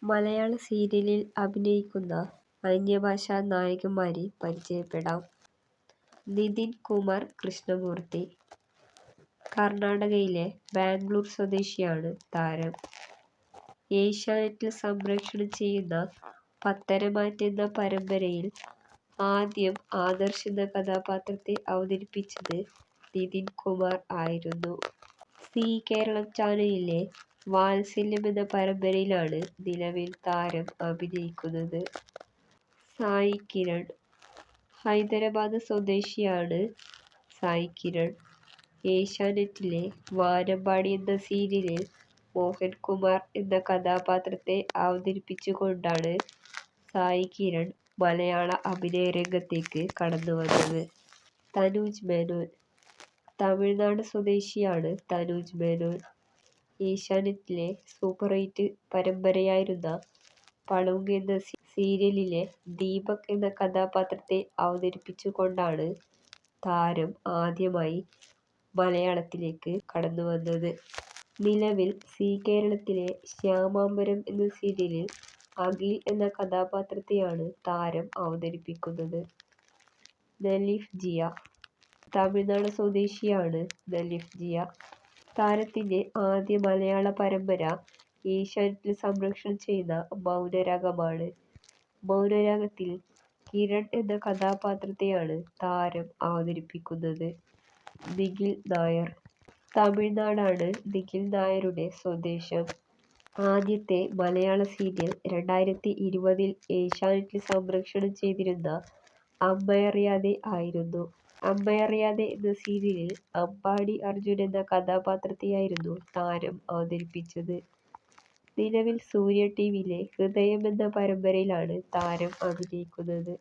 മലയാള സീരിയലിൽ അഭിനയിക്കുന്ന അന്യഭാഷാ നായകന്മാരെ പരിചയപ്പെടാം. നിതിൻ കുമാർ കൃഷ്ണമൂർത്തി. കർണാടകയിലെ ബാംഗ്ലൂർ സ്വദേശിയാണ് താരം. ഏഷ്യാനെറ്റിൽ സംപ്രേഷണം ചെയ്യുന്ന പത്തരമാറ്റ് എന്ന പരമ്പരയിൽ ആദ്യം ആദർശ് എന്ന കഥാപാത്രത്തെ അവതരിപ്പിച്ചത് നിതിൻ കുമാർ ആയിരുന്നു. സീ കേരളം ചാനലിലെ വാത്സല്യം എന്ന പരമ്പരയിലാണ് നിലവിൽ താരം അഭിനയിക്കുന്നത്. സായി കിരൺ. ഹൈദരാബാദ് സ്വദേശിയാണ് സായി കിരൺ. ഏഷ്യാനെറ്റിലെ വാനമ്പാടി എന്ന സീരിയലിൽ മോഹൻകുമാർ എന്ന കഥാപാത്രത്തെ അവതരിപ്പിച്ചുകൊണ്ടാണ് സായി കിരൺ മലയാള അഭിനയ രംഗത്തേക്ക് കടന്നുവന്നത്. തനൂജ് മേനോൻ. തമിഴ്നാട് സ്വദേശിയാണ് തനൂജ് മേനോൻ. ഏഷ്യാനെറ്റിലെ സൂപ്പർ ഹിറ്റ് പരമ്പരയായിരുന്ന പളുങ്ക് എന്ന സീരിയലിലെ ദീപക് എന്ന കഥാപാത്രത്തെ അവതരിപ്പിച്ചുകൊണ്ടാണ് താരം ആദ്യമായി മലയാളത്തിലേക്ക് കടന്നുവന്നത്. നിലവിൽ സീ കേരളത്തിലെ ശ്യാമാംബരം എന്ന സീരിയലിൽ അഖിൽ എന്ന കഥാപാത്രത്തെയാണ് താരം അവതരിപ്പിക്കുന്നത്. നലീഫ് ജിയ. തമിഴ്നാട് സ്വദേശിയാണ് നലീഫ് ജിയ. താരത്തിന്റെ ആദ്യ മലയാള പരമ്പര ഏഷ്യാനെറ്റിൽ സംപ്രേഷണം ചെയ്യുന്ന മൗനരാഗമാണ്. മൗനരാഗത്തിൽ കിരൺ എന്ന കഥാപാത്രത്തെയാണ് താരം അവതരിപ്പിക്കുന്നത്. നിഖിൽ നായർ. തമിഴ്നാടാണ് നിഖിൽ നായരുടെ സ്വദേശം. ആദ്യത്തെ മലയാള സീരിയൽ 2020-ൽ ഏഷ്യാനെറ്റിൽ സംപ്രേഷണം ചെയ്തിരുന്ന അമ്മ അറിയാതെ ആയിരുന്നു. അമ്മ അറിയാതെ എന്ന സീരിയലിൽ അമ്പാടി അർജുൻ എന്ന കഥാപാത്രത്തെയായിരുന്നു താരം അവതരിപ്പിച്ചത്. നിലവിൽ സൂര്യ ടിവിയിലെ ഹൃദയം എന്ന പരമ്പരയിലാണ് താരം അഭിനയിക്കുന്നത്.